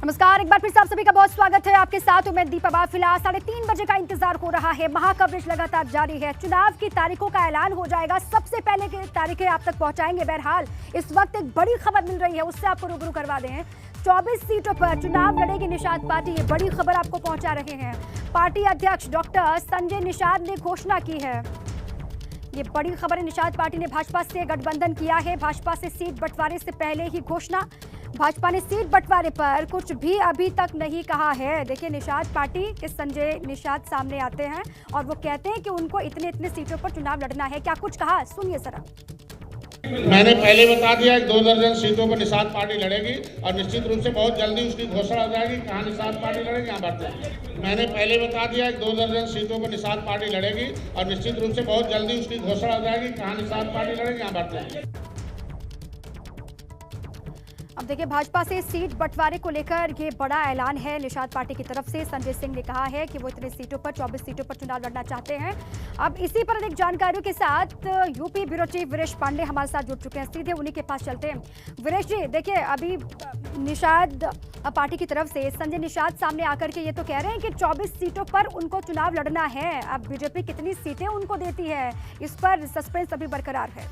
नमस्कार, एक बार फिर से आप सभी का बहुत स्वागत है। आपके साथ हूं मैं दीपा। फिलहाल 3:30 बजे का इंतजार हो रहा है। महाकवरेज लगातार जारी है। चुनाव की तारीखों का ऐलान हो जाएगा। सबसे पहले की तारीखें आप तक पहुंचाएंगे। बहरहाल इस वक्त एक बड़ी खबर मिल रही है, उससे आपको रूबरू करवा दें। 24 सीटों पर चुनाव लड़ेगी निषाद पार्टी। ये बड़ी खबर आपको पहुंचा रहे हैं। पार्टी अध्यक्ष डॉक्टर संजय निषाद ने घोषणा की है। ये बड़ी खबर है। निषाद पार्टी ने भाजपा से गठबंधन किया है। भाजपा से सीट बंटवारे से पहले ही घोषणा। भाजपा ने सीट बंटवारे पर कुछ भी अभी तक नहीं कहा है। देखिए, निषाद पार्टी के संजय निषाद सामने आते हैं और वो कहते हैं कि उनको इतने सीटों पर चुनाव लड़ना है। क्या कुछ कहा, सुनिए जरा। मैंने पहले बता दिया कि 2 दर्जन सीटों पर निषाद पार्टी लड़ेगी और निश्चित रूप से बहुत जल्दी उसकी घोषणा हो जाएगी। कहाँ निषाद पार्टी लड़ेगी, यहाँ बढ़ते। मैंने पहले बता दिया कि 2 दर्जन सीटों पर निषाद पार्टी लड़ेगी और निश्चित रूप से बहुत जल्दी उसकी घोषणा हो जाएगी। कहाँ निषाद पार्टी लड़ेगी, यहाँ बढ़ते। अब देखिए, भाजपा से सीट बंटवारे को लेकर ये बड़ा ऐलान है निषाद पार्टी की तरफ से। संजय सिंह ने कहा है कि वो इतने सीटों पर 24 सीटों पर चुनाव लड़ना चाहते हैं। अब इसी पर अधिक जानकारियों के साथ UP bureau chief Veeresh Pandey हमारे साथ जुड़ चुके हैं। सीधे उन्हीं के पास चलते हैं। वीरेश जी, देखिए, अभी निषाद पार्टी की तरफ से संजय निषाद सामने आकर के ये तो कह रहे हैं कि 24 सीटों पर उनको चुनाव लड़ना है। अब बीजेपी कितनी सीटें उनको देती है, इस पर सस्पेंस अभी बरकरार है।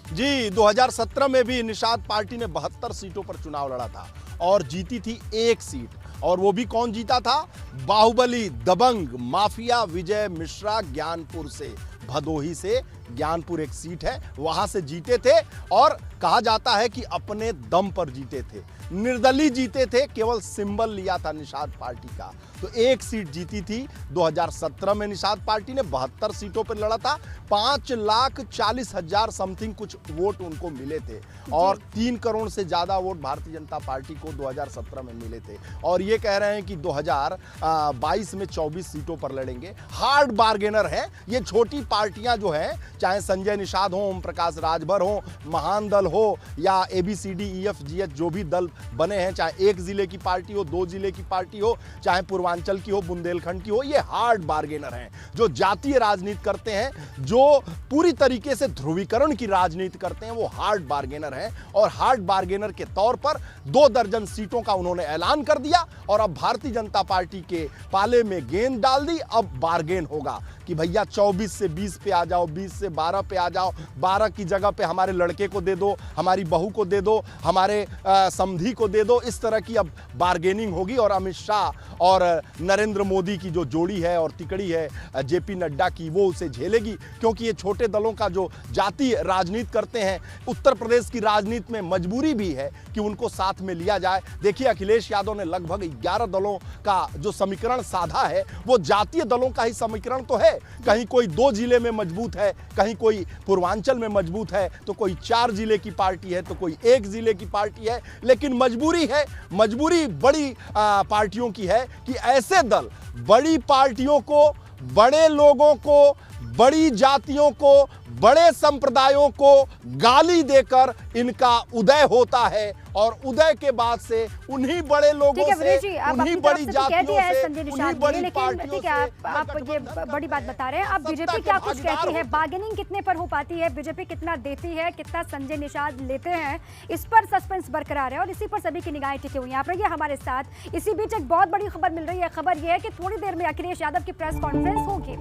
जी, 2017 में भी निषाद पार्टी ने 72 सीटों पर चुनाव लड़ा था और जीती थी 1 सीट। और वो भी कौन जीता था? बाहुबली, दबंग, माफिया विजय मिश्रा ज्ञानपुर से, भदोही से। ज्ञानपुर एक सीट है, वहां से जीते थे और कहा जाता है कि अपने दम पर जीते थे, निर्दलीय जीते थे। केवल सिंबल लिया था निषाद पार्टी का। तो 1 सीट जीती थी 2017 में। निषाद पार्टी ने 72 सीटों पर लड़ा था। 5,40,000 समथिंग कुछ वोट उनको मिले थे और 3 करोड़ से ज्यादा वोट भारतीय जनता पार्टी को 2017 में मिले थे। और ये कह रहे हैं कि 2022 में 24 सीटों पर लड़ेंगे। हार्ड बार्गेनर है ये। छोटी पार्टियां जो हैं, चाहे संजय निषाद हो, ओम प्रकाश राजभर हो, महान दल हो या ABCDEFGH जो भी दल बने हैं, चाहे 1 जिले की पार्टी हो, 2 जिले की पार्टी हो, चाहे पूर्वांचल की हो, बुंदेलखंड की हो, ये हार्ड बार्गेनर हैं जो जातीय राजनीति करते हैं, जो पूरी तरीके से ध्रुवीकरण की राजनीति करते हैं। वो हार्ड बार्गेनर हैं और हार्ड बार्गेनर के तौर पर 2 दर्जन सीटों का उन्होंने ऐलान कर दिया और अब भारतीय जनता पार्टी के पाले में गेंद डाल दी। अब बार्गेन होगा कि भैया 24 से 20 पे आ जाओ, 20 से 12 पे आ जाओ, 12 की जगह पे हमारे लड़के को दे दो, हमारी बहू को दे दो, हमारे समधी को दे दो। इस तरह की अब बार्गेनिंग होगी और अमित शाह और नरेंद्र मोदी की जो जोड़ी है और तिकड़ी है JP नड्डा की, वो उसे झेलेगी। क्योंकि ये छोटे दलों का जो जातीय राजनीति करते हैं, उत्तर प्रदेश की राजनीति में मजबूरी भी है कि उनको साथ में लिया जाए। देखिए, अखिलेश यादव ने लगभग 11 दलों का जो समीकरण साधा है, वो जातीय दलों का ही समीकरण तो है। कहीं कोई 2 जिले में मजबूत है, कहीं कोई पूर्वांचल में मजबूत है, तो कोई 4 जिले की पार्टी है, तो कोई 1 जिले की पार्टी है। लेकिन मजबूरी है, मजबूरी बड़ी पार्टियों की है कि ऐसे दल बड़ी पार्टियों को, बड़े लोगों को, बड़ी जातियों को, बड़े संप्रदायों को गाली देकर इनका उदय होता है और उदय के बाद से उन्हीं बड़े लोगों से, उन्हीं बड़ी जातियों से, उन्हीं बड़ी पार्टियों से। आप ये बड़ी बात बता रहे हैं। अब बीजेपी क्या कुछ कहती है? बार्गेनिंग कितने पर हो पाती है? बीजेपी कितना देती है, कितना संजय निषाद लेते हैं? इस पर सस्पेंस बरकरार है और इसी पर सभी की निगाहें टिकी हुई हैं। आप रहिए हमारे साथ। इसी बीच एक बहुत बड़ी खबर मिल रही है। खबर यह है कि थोड़ी देर में अखिलेश यादव की प्रेस कॉन्फ्रेंस होगी।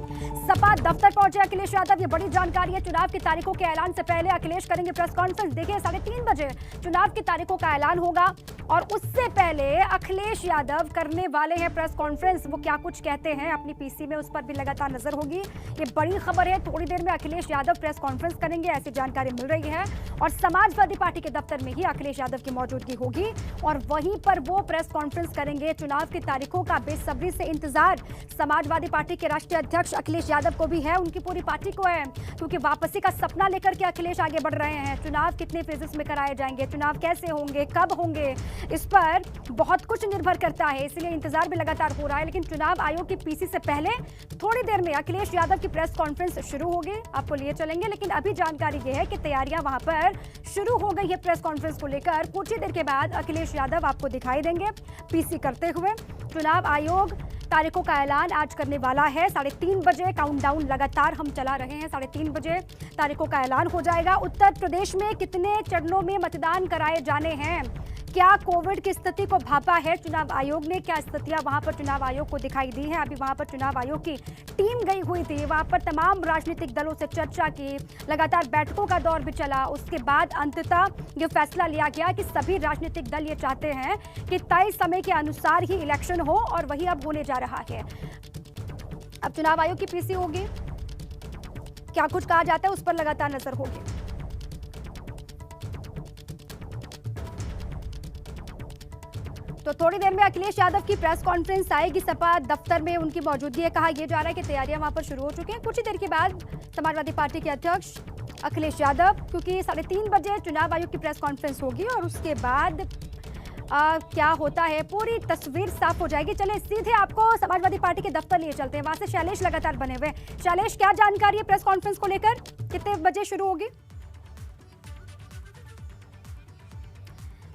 सपा दफ्तर पहुंचे अखिलेश यादव। ये बड़ी जानकारी है। चुनाव की तारीखों के ऐलान से पहले अखिलेश करेंगे प्रेस कॉन्फ्रेंस। देखिए, 3:30 बजे चुनाव की तारीखों का ऐलान होगा और उससे पहले अखिलेश यादव करने वाले हैं प्रेस कॉन्फ्रेंस। वो क्या कुछ कहते हैं अपनी PC में, उस पर भी लगातार नजर होगी। ये बड़ी खबर है। थोड़ी देर में अखिलेश यादव प्रेस कॉन्फ्रेंस करेंगे, ऐसी जानकारी मिल रही है। और समाजवादी पार्टी के दफ्तर में ही अखिलेश यादव की मौजूदगी होगी और वहीं पर वो प्रेस कॉन्फ्रेंस करेंगे। चुनाव की तारीखों का बेसब्री से इंतजार समाजवादी पार्टी के राष्ट्रीय अध्यक्ष अखिलेश यादव को भी है, उनकी पूरी पार्टी को है, क्योंकि वापसी का सपना लेकर के अखिलेश आगे बढ़ रहे हैं। चुनाव कितने फेजेस में कराए जाएंगे, चुनाव कैसे होंगे, कब होंगे, इस पर बहुत कुछ निर्भर करता है। इसलिए इंतजार भी लगातार हो रहा है। लेकिन चुनाव आयोग की PC से पहले थोड़ी देर में अखिलेश यादव की प्रेस कॉन्फ्रेंस शुरू होगी। आपको लिए चलेंगे, लेकिन अभी जानकारी यह है कि तैयारियां वहां पर शुरू हो गई है प्रेस कॉन्फ्रेंस को लेकर। कुछ ही देर के बाद अखिलेश यादव आपको दिखाई देंगे PC करते हुए। चुनाव आयोग तारीखों का ऐलान आज करने वाला है। 3:30 बजे काउंटडाउन लगातार हम चला रहे हैं। 3:30 बजे तारीखों का ऐलान हो जाएगा। उत्तर प्रदेश में कितने चरणों में मतदान कराए जाने हैं, क्या कोविड की स्थिति को भापा है चुनाव आयोग ने, क्या स्थितियां वहां पर चुनाव आयोग को दिखाई दी है। अभी वहां पर चुनाव आयोग की टीम गई हुई थी, वहां पर तमाम राजनीतिक दलों से चर्चा की, लगातार बैठकों का दौर भी चला। उसके बाद अंततः ये फैसला लिया गया कि सभी राजनीतिक दल ये चाहते हैं कि तय समय के अनुसार ही इलेक्शन हो, और वही अब होने जा रहा है। अब चुनाव आयोग की पीसी होगी, क्या कुछ कहा जाता है उस पर लगातार नजर होगी। तो थोड़ी देर में अखिलेश यादव की प्रेस कॉन्फ्रेंस आएगी, सपा दफ्तर में उनकी मौजूदगी है। कहा यह जा रहा है कि तैयारियां वहां पर शुरू हो चुकी हैं। कुछ ही देर के बाद समाजवादी पार्टी के अध्यक्ष अखिलेश यादव, क्योंकि 3:30 बजे चुनाव आयोग की प्रेस कॉन्फ्रेंस होगी और उसके बाद क्या होता है पूरी तस्वीर साफ हो जाएगी। चले सीधे आपको समाजवादी पार्टी के दफ्तर लिए चलते हैं, वहां से शैलेश लगातार बने हुए। शैलेश, क्या जानकारी है प्रेस कॉन्फ्रेंस को लेकर, कितने बजे शुरू होगी?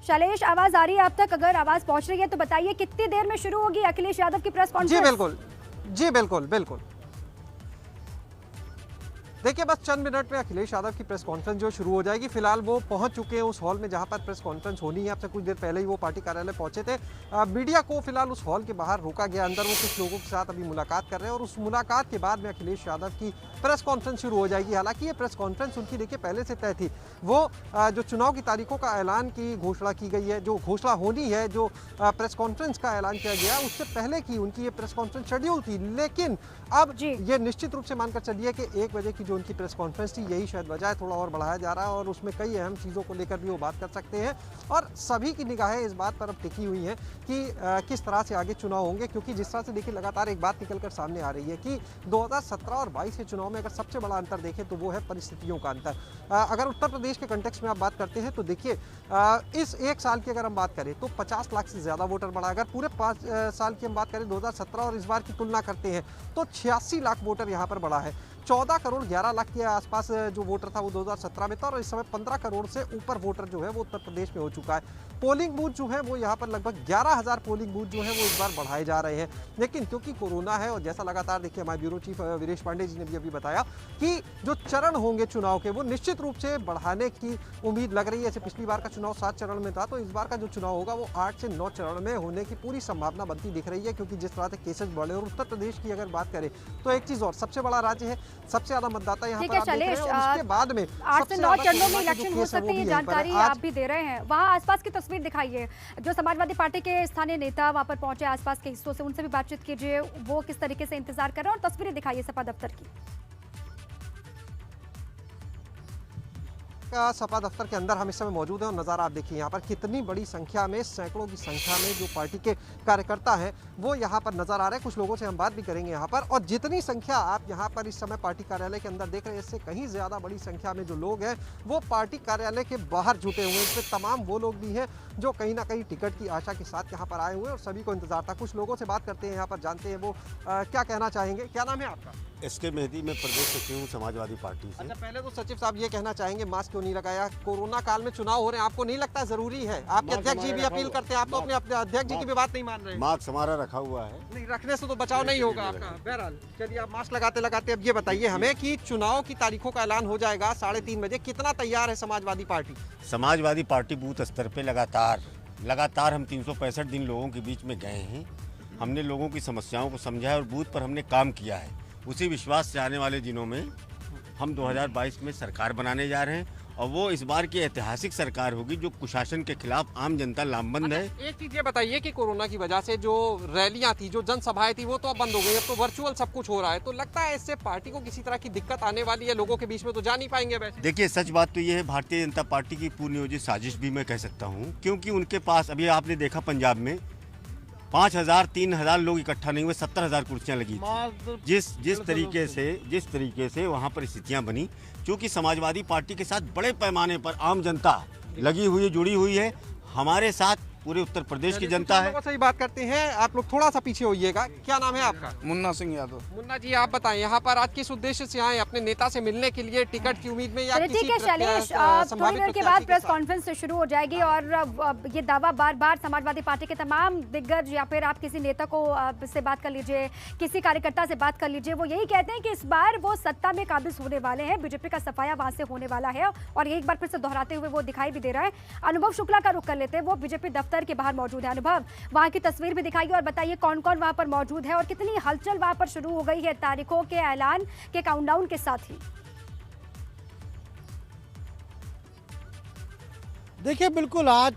शैलेश, आवाज आ रही है आप तक? अगर आवाज पहुंच रही है तो बताइए कितनी देर में शुरू होगी अखिलेश यादव की प्रेस कॉन्फ्रेंस? जी बिल्कुल। देखिए, बस चंद मिनट में अखिलेश यादव की प्रेस कॉन्फ्रेंस जो शुरू हो जाएगी। फिलहाल वो पहुंच चुके हैं उस हॉल में जहां पर प्रेस कॉन्फ्रेंस होनी है। आपसे कुछ देर पहले ही वो पार्टी कार्यालय पहुंचे थे। मीडिया को फिलहाल उस हॉल के बाहर रोका गया। अंदर वो कुछ लोगों के साथ अभी मुलाकात कर रहे हैं और उस मुलाकात के बाद में अखिलेश यादव की प्रेस कॉन्फ्रेंस शुरू हो जाएगी। हालांकि ये प्रेस कॉन्फ्रेंस उनकी देखिए पहले से तय थी। वो जो चुनाव की तारीखों का ऐलान की घोषणा की गई है, जो घोषणा होनी है, जो प्रेस कॉन्फ्रेंस का ऐलान किया गया, उससे पहले की उनकी ये प्रेस कॉन्फ्रेंस शेड्यूल थी। लेकिन अब ये निश्चित रूप से मानकर चलिए कि 1 बजे की जो उनकी प्रेस कॉन्फ्रेंस थी, यही शायद वजह है, थोड़ा और बढ़ाया जा रहा है और उसमें कई अहम चीज़ों को लेकर भी वो बात कर सकते हैं। और सभी की निगाहें इस बात पर अब टिकी हुई हैं कि किस तरह से आगे चुनाव होंगे, क्योंकि जिस तरह से देखिए लगातार एक बात निकलकर सामने आ रही है कि 2017 और 22 के चुनाव में अगर सबसे बड़ा अंतर देखें तो वो है परिस्थितियों का अंतर। अगर उत्तर प्रदेश के कंटेक्स्ट में आप बात करते हैं तो देखिए इस 1 साल की अगर हम बात करें तो 50 लाख से ज़्यादा वोटर बढ़ा। अगर पूरे 5 साल की हम बात करें 2017 और इस बार की तुलना करते हैं तो 86 लाख वोटर यहाँ पर बढ़ा है। 14 करोड़ 11 लाख के आसपास जो वोटर था वो 2017 में था और इस समय 15 करोड़ से ऊपर वोटर जो है वो उत्तर प्रदेश में हो चुका है। पोलिंग बूथ जो है वो यहाँ पर लगभग 11,000 पोलिंग बूथ जो है वो इस बार बढ़ाए जा रहे हैं। लेकिन क्योंकि कोरोना है और जैसा लगातार देखिए हमारे ब्यूरो चीफ वीरेश पांडे जी ने भी अभी बताया कि जो चरण होंगे चुनाव के वो निश्चित रूप से बढ़ाने की उम्मीद लग रही है। जैसे पिछली बार का चुनाव 7 चरण में था, तो इस बार का जो चुनाव होगा वो 8 से 9 चरण में होने की पूरी संभावना बनती दिख रही है, क्योंकि जिस तरह से केसेस बढ़े। और उत्तर प्रदेश की अगर बात करें तो एक चीज और, सबसे बड़ा राज्य है, सबसे ज्यादा मतदाता यहाँ पर आप देख रहे हैं और उसके बाद में 8 से 9 चरणों में इलेक्शन हो सकते हैं, ये जानकारी आप भी दे रहे हैं। वहाँ आसपास की तस्वीर दिखाइए, जो समाजवादी पार्टी के स्थानीय नेता वहां पर पहुंचे, आसपास के हिस्सों से, उनसे भी बातचीत कीजिए, वो किस तरीके से इंतजार कर रहे हैं और तस्वीरें दिखाइए सपा दफ्तर की। सपा दफ्तर के अंदर हम इस समय मौजूद हैं और नज़ारा आप देखिए यहाँ पर कितनी बड़ी संख्या में, सैकड़ों की संख्या में जो पार्टी के कार्यकर्ता हैं वो यहाँ पर नजर आ रहे हैं। कुछ लोगों से हम बात भी करेंगे यहाँ पर। और जितनी संख्या आप यहाँ पर इस समय पार्टी कार्यालय के अंदर देख रहे हैं, इससे कहीं ज़्यादा बड़ी संख्या में जो लोग हैं वो पार्टी कार्यालय के बाहर जुटे हुए हैं। इसमें तमाम वो लोग भी हैं जो कहीं ना कहीं टिकट की आशा के साथ यहाँ पर आए हुए हैं और सभी को इंतजार था। कुछ लोगों से बात करते हैं यहाँ पर, जानते हैं वो क्या कहना चाहेंगे। क्या नाम है आपका? एसके मेहदी, मैं प्रदेश सचिव हूँ समाजवादी पार्टी से। अच्छा, पहले तो सचिव साहब ये कहना चाहेंगे मास्क क्यों नहीं लगाया? कोरोना काल में चुनाव हो रहे हैं, आपको नहीं लगता जरूरी है? आपके अध्यक्ष जी भी अपील करते हैं, आप तो अपने अध्यक्ष जी की भी बात नहीं मान रहे। मास्क हमारा रखा हुआ है, नहीं रखने से तो बचाव नहीं होगा आपका। बहरहाल चलिए, आप मास्क लगाते लगाते अब ये बताइए हमें कि चुनाव की तारीखों का ऐलान हो जाएगा 3:30 बजे, कितना तैयार है Samajwadi party? Samajwadi party booth स्तर पे लगातार हम 365 दिन लोगों के बीच में गए हैं। हमने लोगों की समस्याओं को समझा है और बूथ पर हमने काम किया है। उसी विश्वास से आने वाले दिनों में हम 2022 में सरकार बनाने जा रहे हैं और वो इस बार की ऐतिहासिक सरकार होगी जो कुशासन के खिलाफ आम जनता लामबंद है। एक चीज ये बताइए कि कोरोना की वजह से जो रैलियां थी, जो जनसभाएं थी, वो तो अब बंद हो गई, अब तो वर्चुअल सब कुछ हो रहा है। तो लगता है इससे पार्टी को किसी तरह की दिक्कत आने वाली है? लोगों के बीच में तो जा नहीं पाएंगे वैसे। देखिए, सच बात तो ये है, भारतीय जनता पार्टी की पूर्ण नियोजित साजिश भी मैं कह सकता हूँ, क्योंकि उनके पास अभी आपने देखा पंजाब में 5,000 3,000 लोग इकट्ठा नहीं हुए, 70,000 कुर्सियां लगी थी। जिस तरीके से वहां पर स्थितियां बनी, क्योंकि समाजवादी पार्टी के साथ बड़े पैमाने पर आम जनता लगी हुई है, जुड़ी हुई है। हमारे साथ पूरे उत्तर प्रदेश की जनता है। सही बात करते हैं, आप लोग थोड़ा सा पीछे होइएगा। क्या नाम है आपका? मुन्ना सिंह यादव। मुन्ना जी, आप बताएं यहाँ पर आज किस उद्देश्य से आए? अपने नेता से मिलने के लिए, टिकट की उम्मीद में, या चलिए ठीक है शैलेश, थोड़ी देर के बाद प्रेस कॉन्फ्रेंस शुरू हो जाएगी और ये दावा बार बार समाजवादी पार्टी के तमाम दिग्गज या फिर आप किसी नेता को से बात कर लीजिए, किसी कार्यकर्ता से बात कर लीजिए, वो यही कहते हैं कि इस बार वो सत्ता में काबिज होने वाले हैं, बीजेपी का सफाया वहां से होने वाला है और एक बार फिर से दोहराते हुए वो दिखाई भी दे रहा है। अनुभव शुक्ला का रुख कर लेते हैं, वो बीजेपी दफ्तर के बाहर मौजूद है। अनुभव, वहां की तस्वीर भी दिखाइए और बताइए कौन कौन वहां पर मौजूद है और कितनी हलचल वहां पर शुरू हो गई है तारीखों के ऐलान के काउंटडाउन के साथ ही। देखिए, बिल्कुल आज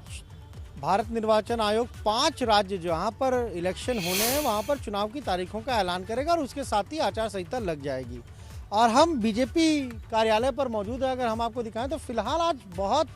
भारत निर्वाचन आयोग 5 राज्य जहां पर इलेक्शन होने हैं वहां पर चुनाव की तारीखों का ऐलान करेगा और उसके साथ ही आचार संहिता लग जाएगी। और हम बीजेपी कार्यालय पर मौजूद है, अगर हम आपको दिखाएं तो फिलहाल आज बहुत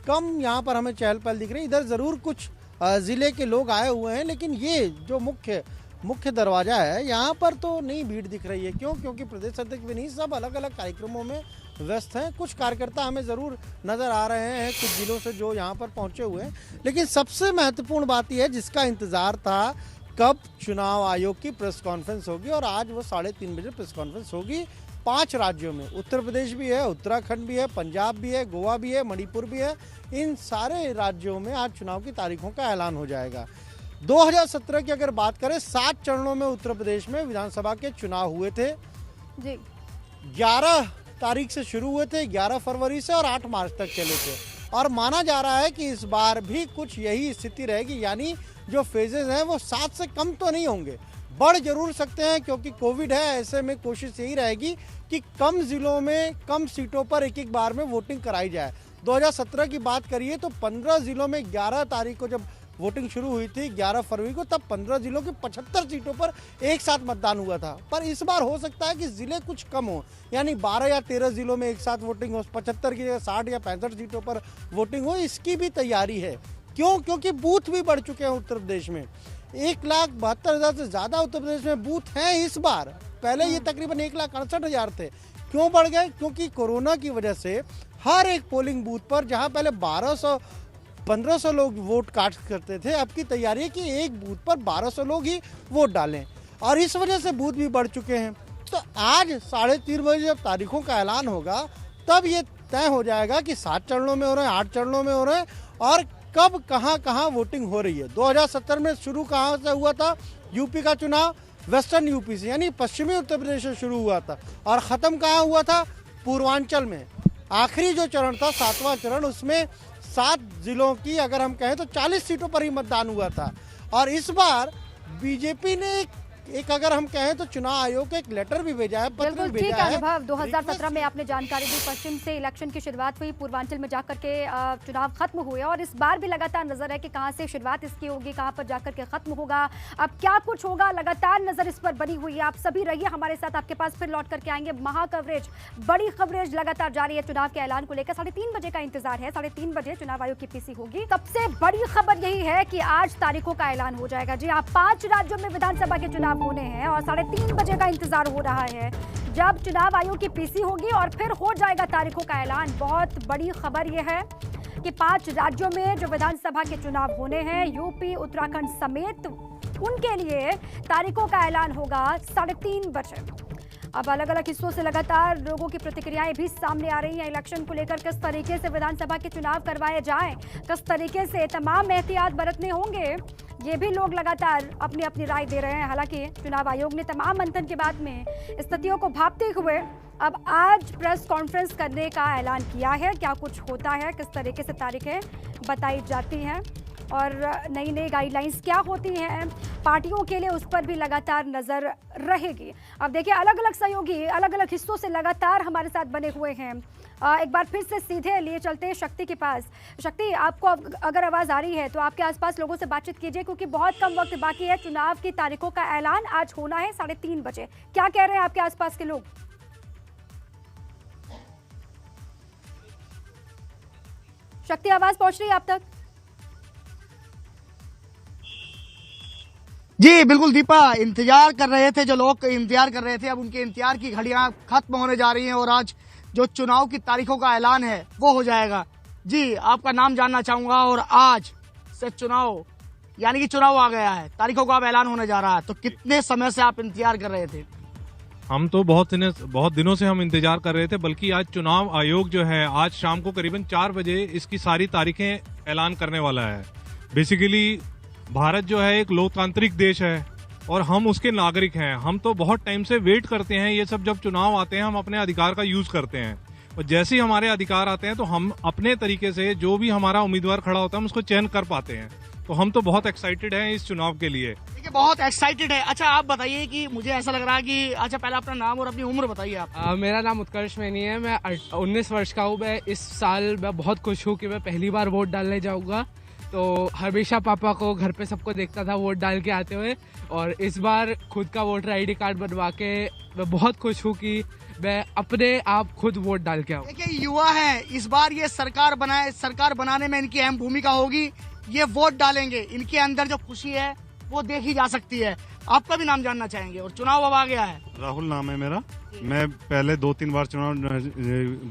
कम यहां पर हमें चहल पहल दिख रही है। इधर ज़रूर कुछ ज़िले के लोग आए हुए हैं, लेकिन ये जो मुख्य दरवाज़ा है यहाँ पर तो नहीं भीड़ दिख रही है। क्यों? क्योंकि प्रदेश अध्यक्ष भी नहीं, सब अलग अलग कार्यक्रमों में व्यस्त हैं। कुछ कार्यकर्ता हमें ज़रूर नज़र आ रहे हैं कुछ जिलों से जो यहाँ पर पहुँचे हुए हैं, लेकिन सबसे महत्वपूर्ण बात यह है जिसका इंतज़ार था, कब चुनाव आयोग की प्रेस कॉन्फ्रेंस होगी। और आज वो 3:30 बजे प्रेस कॉन्फ्रेंस होगी 5 राज्यों में। उत्तर प्रदेश भी है, उत्तराखंड भी है, पंजाब भी है, गोवा भी है, मणिपुर भी है। इन सारे राज्यों में आज चुनाव की तारीखों का ऐलान हो जाएगा। 2017 की अगर बात करें, 7 चरणों में उत्तर प्रदेश में विधानसभा के चुनाव हुए थे जी। 11 तारीख से शुरू हुए थे, 11 फरवरी से, और 8 मार्च तक चले थे। और माना जा रहा है कि इस बार भी कुछ यही स्थिति रहेगी, यानी जो फेजेस हैं वो 7 से कम तो नहीं होंगे, बढ़ जरूर सकते हैं क्योंकि कोविड है। ऐसे में कोशिश यही रहेगी कि कम जिलों में कम सीटों पर एक बार में वोटिंग कराई जाए। 2017 की बात करिए तो 15 जिलों में 11 तारीख को जब वोटिंग शुरू हुई थी 11 फरवरी को, तब 15 जिलों की 75 सीटों पर एक साथ मतदान हुआ था। पर इस बार हो सकता है कि जिले कुछ कम हो, यानी 12 या 13 जिलों में एक साथ वोटिंग हो, 75 की जगह 60 या 65 सीटों पर वोटिंग हो। इसकी भी तैयारी है। क्यों? क्योंकि बूथ भी बढ़ चुके हैं उत्तर प्रदेश में। 1,72,000 से ज़्यादा उत्तर प्रदेश में बूथ हैं इस बार। पहले ये तकरीबन 1,68,000 थे। क्यों बढ़ गए? क्योंकि कोरोना की वजह से हर एक पोलिंग बूथ पर, जहां पहले 1200-1500 लोग वोट कास्ट करते थे, अब की तैयारी है कि एक बूथ पर 1200 लोग ही वोट डालें, और इस वजह से बूथ भी बढ़ चुके हैं। तो आज 3:30 बजे जब तारीखों का ऐलान होगा तब ये तय हो जाएगा कि 7 चरणों में हो रहे हैं, 8 चरणों में हो रहे हैं, और कब कहां वोटिंग हो रही है। 2017 में शुरू कहां से हुआ था? यूपी का चुनाव वेस्टर्न यूपी से, यानी पश्चिमी उत्तर प्रदेश से शुरू हुआ था, और ख़त्म कहां हुआ था? पूर्वांचल में। आखिरी जो चरण था, 7वां चरण, उसमें 7 जिलों की अगर हम कहें तो 40 सीटों पर ही मतदान हुआ था। और इस बार बीजेपी ने एक अगर हम कहें तो चुनाव आयोग को एक लेटर भी भेजा है, पत्र बिल्कुल भी ठीक भेजा है है। अनुभव, 2017 में आपने जानकारी दी, पश्चिम से इलेक्शन की शुरुआत हुई, पूर्वांचल में जाकर के चुनाव खत्म हुए, और इस बार भी लगातार नजर है कि कहां से शुरुआत इसकी होगी, कहां पर जाकर के खत्म होगा, अब क्या कुछ होगा, लगातार नजर इस पर बनी हुई है। आप सभी रहिए हमारे साथ, आपके पास फिर लौट करके आएंगे। महा कवरेज, बड़ी कवरेज लगातार जारी है चुनाव के ऐलान को लेकर। 3:30 बजे का इंतजार है, 3:30 बजे चुनाव आयोग की पीसी होगी। सबसे बड़ी खबर यही है कि आज तारीखों का ऐलान हो जाएगा। जी हाँ, 5 राज्यों में विधानसभा के चुनाव होने हैं और 3:30 बजे का इंतजार हो रहा है जब चुनाव आयोग की पीसी होगी और फिर हो जाएगा तारीखों का ऐलान। बहुत बड़ी खबर यह है कि 5 राज्यों में जो विधानसभा के चुनाव होने हैं, यूपी, उत्तराखंड समेत, उनके लिए तारीखों का ऐलान होगा 3:30 बजे। अब अलग अलग हिस्सों से लगातार लोगों की प्रतिक्रियाएं भी सामने आ रही हैं इलेक्शन को लेकर। किस तरीके से विधानसभा के चुनाव करवाए जाएं, किस तरीके से तमाम एहतियात बरतने होंगे, ये भी लोग लगातार अपनी अपनी राय दे रहे हैं। हालांकि चुनाव आयोग ने तमाम मंथन के बाद में स्थितियों को भांपते हुए अब आज प्रेस कॉन्फ्रेंस करने का ऐलान किया है। क्या कुछ होता है, किस तरीके से तारीखें बताई जाती हैं और नई नई गाइडलाइंस क्या होती हैं पार्टियों के लिए, उस पर भी लगातार नज़र रहेगी। अब देखिए, अलग अलग सहयोगी अलग अलग हिस्सों से लगातार हमारे साथ बने हुए हैं। एक बार फिर से सीधे लिए चलते हैं शक्ति के पास। शक्ति, आपको अगर आवाज़ आ रही है तो आपके आसपास लोगों से बातचीत कीजिए, क्योंकि बहुत कम वक्त बाकी है। चुनाव की तारीखों का ऐलान आज होना है 3:30 बजे। क्या कह रहे हैं आपके आसपास के लोग? शक्ति, आवाज़ पहुँच रही है आप तक? जी बिल्कुल दीपा, इंतजार कर रहे थे जो लोग, इंतजार कर रहे थे, अब उनके इंतजार की घड़ियां खत्म होने जा रही हैं और आज जो चुनाव की तारीखों का ऐलान है वो हो जाएगा। जी, आपका नाम जानना चाहूंगा और आज से चुनाव, यानी कि चुनाव आ गया है, तारीखों का अब ऐलान होने जा रहा है, तो कितने समय से आप इंतजार कर रहे थे? हम तो बहुत दिनों से हम इंतजार कर रहे थे, बल्कि आज चुनाव आयोग जो है आज शाम को करीबन 4 बजे इसकी सारी तारीखें ऐलान करने वाला है। बेसिकली भारत जो है एक लोकतांत्रिक देश है और हम उसके नागरिक हैं। हम तो बहुत टाइम से वेट करते हैं, ये सब जब चुनाव आते हैं हम अपने अधिकार का यूज करते हैं और जैसे ही हमारे अधिकार आते हैं तो हम अपने तरीके से जो भी हमारा उम्मीदवार खड़ा होता है हम उसको चयन कर पाते हैं। तो हम तो बहुत एक्साइटेड हैं इस चुनाव के लिए। देखिए बहुत एक्साइटेड है। अच्छा आप बताइए कि मुझे ऐसा लग रहा है कि अच्छा पहले अपना नाम और अपनी उम्र बताइए आप। मेरा नाम उत्कर्ष मैनी है, मैं 19 वर्ष का हूँ। मैं इस साल मैं बहुत खुश हूँ कि मैं पहली बार वोट डालने जाऊँगा। तो हमेशा पापा को घर पे सबको देखता था वोट डाल के आते हुए, और इस बार खुद का वोटर ID कार्ड बनवा के मैं बहुत खुश हूँ कि मैं अपने आप खुद वोट डाल के आऊँ। देखिए युवा है, इस बार ये सरकार बनाने में इनकी अहम भूमिका होगी। ये वोट डालेंगे, इनके अंदर जो खुशी है वो देखी जा सकती है। आपका भी नाम जानना चाहेंगे और चुनाव अब आ गया है। राहुल नाम है मेरा। मैं पहले 2-3 बार चुनाव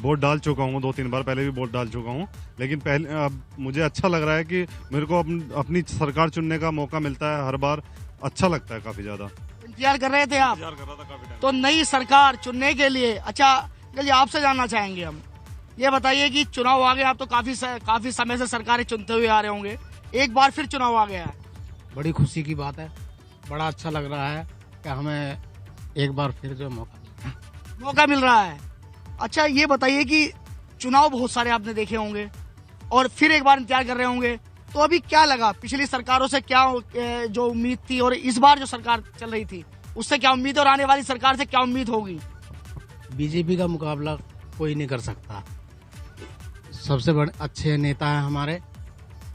वोट डाल चुका हूँ, 2-3 बार पहले भी वोट डाल चुका हूँ, लेकिन अब मुझे अच्छा लग रहा है कि मेरे को अपनी सरकार चुनने का मौका मिलता है हर बार। अच्छा लगता है काफी ज्यादा। इंतजार कर रहे थे आप? इंतजार कर रहा था काफी टाइम। तो नई सरकार चुनने के लिए अच्छा चलिए आपसे जानना चाहेंगे हम, ये बताइए कि चुनाव आ गया, आप तो काफी समय से सरकारें चुनते हुए आ रहे होंगे, एक बार फिर चुनाव आ गया है। बड़ी खुशी की बात है, बड़ा अच्छा लग रहा है कि हमें एक बार फिर जो मौका मिल रहा है। अच्छा ये बताइए कि चुनाव बहुत सारे आपने देखे होंगे और फिर एक बार इंतजार कर रहे होंगे, तो अभी क्या लगा पिछली सरकारों से, क्या जो उम्मीद थी और इस बार जो सरकार चल रही थी उससे क्या उम्मीद और आने वाली सरकार से क्या उम्मीद होगी? बीजेपी का मुकाबला कोई नहीं कर सकता। सबसे बड़े अच्छे नेता हैं हमारे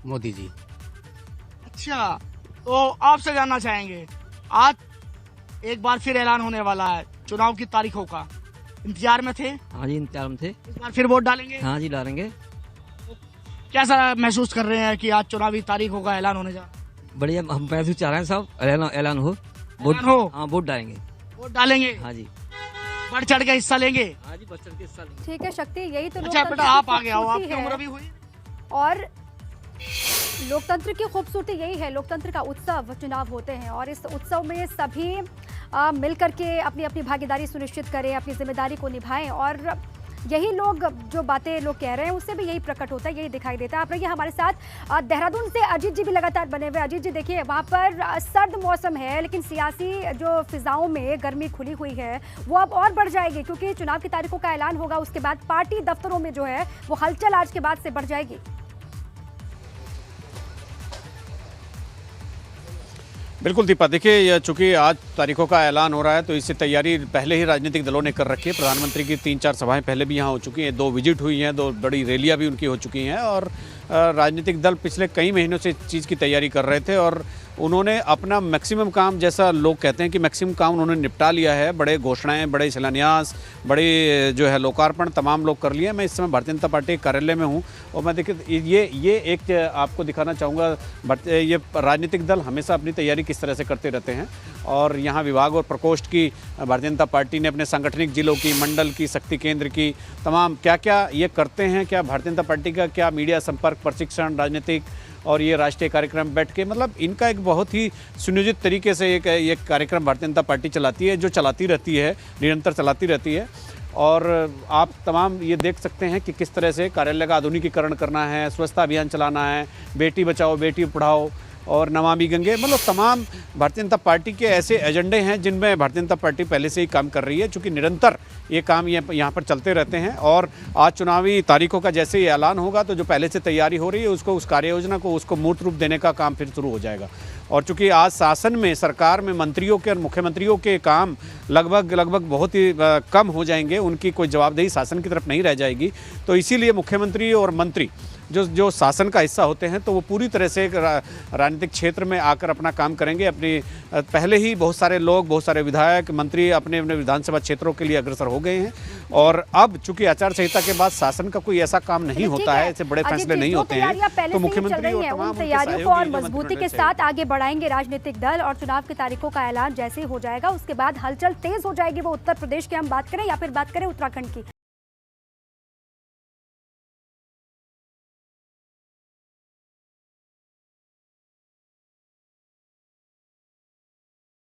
मोदी जी। अच्छा तो आपसे जानना चाहेंगे, आज एक बार फिर ऐलान होने वाला है चुनाव की तारीखों का, इंतजार में थे? हाँ जी इंतजार में थे। इस बार फिर वोट डालेंगे? हाँ जी डालेंगे। कैसा महसूस कर रहे हैं कि आज चुनावी तारीखों का ऐलान होने जा रहा है? बढ़िया, हम महसूस चाह रहे हैं सब ऐलान हो, हाँ वोट डालेंगे। वोट डालेंगे? हाँ जी। बढ़ चढ़ के हिस्सा लेंगे? हाँ जी बढ़ चढ़ के हिस्सा लेंगे। ठीक है शक्ति, यही तो अच्छा बेटा आप आ गया हो, आपकी उम्र भी हुई और लोकतंत्र की खूबसूरती यही है, लोकतंत्र का उत्सव चुनाव होते हैं और इस उत्सव में सभी मिलकर के अपनी अपनी भागीदारी सुनिश्चित करें, अपनी जिम्मेदारी को निभाएं और यही लोग जो बातें लोग कह रहे हैं उससे भी यही प्रकट होता है, यही दिखाई देता है। आप रहिए हमारे साथ। देहरादून से अजीत जी भी लगातार बने हुए। अजीत जी देखिए वहाँ पर सर्द मौसम है लेकिन सियासी जो फिजाओं में गर्मी खुली हुई है वो अब और बढ़ जाएगी क्योंकि चुनाव की तारीखों का ऐलान होगा, उसके बाद पार्टी दफ्तरों में जो है वो हलचल आज के बाद से बढ़ जाएगी। बिल्कुल दीपा, देखिए चूंकि आज तारीखों का ऐलान हो रहा है तो इससे तैयारी पहले ही राजनीतिक दलों ने कर रखी है। प्रधानमंत्री की 3-4 सभाएं पहले भी यहाँ हो चुकी हैं, 2 विजिट हुई हैं, 2 बड़ी रैलियां भी उनकी हो चुकी हैं और राजनीतिक दल पिछले कई महीनों से इस चीज़ की तैयारी कर रहे थे और उन्होंने अपना मैक्सिमम काम, जैसा लोग कहते हैं कि मैक्सिमम काम उन्होंने निपटा लिया है। बड़े घोषणाएं, बड़े शिलान्यास, बड़े जो है लोकार्पण तमाम लोग कर लिए। मैं इस समय भारतीय जनता पार्टी के कार्यालय में हूं और मैं देखिए ये एक आपको दिखाना चाहूँगा, ये राजनीतिक दल हमेशा अपनी तैयारी किस तरह से करते रहते हैं और यहाँ विभाग और प्रकोष्ठ की भारतीय जनता पार्टी ने अपने सांगठनिक जिलों की, मंडल की, शक्ति केंद्र की तमाम क्या क्या ये करते हैं, क्या भारतीय जनता पार्टी का क्या मीडिया संपर्क, प्रशिक्षण, राजनीतिक और ये राष्ट्रीय कार्यक्रम बैठ के, मतलब इनका एक बहुत ही सुनियोजित तरीके से एक कार्यक्रम भारतीय जनता पार्टी चलाती है, जो चलाती रहती है, निरंतर चलाती रहती है। और आप तमाम ये देख सकते हैं कि किस तरह से कार्यालय का आधुनिकीकरण करना है, स्वच्छता अभियान चलाना है, बेटी बचाओ बेटी पढ़ाओ और नमामि गंगे, मतलब तमाम भारतीय जनता पार्टी के ऐसे एजेंडे हैं जिनमें भारतीय जनता पार्टी पहले से ही काम कर रही है। चूँकि निरंतर ये काम यहाँ पर चलते रहते हैं और आज चुनावी तारीखों का जैसे ही ऐलान होगा तो जो पहले से तैयारी हो रही है उसको, उस कार्य योजना को, उसको मूर्त रूप देने का काम फिर शुरू हो जाएगा। और चूँकि आज शासन में, सरकार में मंत्रियों के और मुख्यमंत्रियों के काम लगभग बहुत ही कम हो जाएंगे, उनकी कोई जवाबदेही शासन की तरफ नहीं रह जाएगी, तो इसीलिए मुख्यमंत्री और मंत्री जो शासन का हिस्सा होते हैं तो वो पूरी तरह से राजनीतिक क्षेत्र में आकर अपना काम करेंगे। अपनी पहले ही बहुत सारे लोग, बहुत सारे विधायक, मंत्री अपने अपने विधानसभा क्षेत्रों के लिए अग्रसर हो गए हैं और अब चूंकि आचार संहिता के बाद शासन का कोई ऐसा काम नहीं होता है, ऐसे बड़े फैसले नहीं होते हैं, तो मुख्यमंत्री और तमाम तैयारियों को और मजबूती के साथ आगे बढ़ाएंगे राजनीतिक दल और चुनाव की तारीखों का ऐलान जैसे ही हो जाएगा उसके बाद हलचल तेज हो जाएगी। वो उत्तर प्रदेश की हम बात करें या फिर बात करें उत्तराखंड की।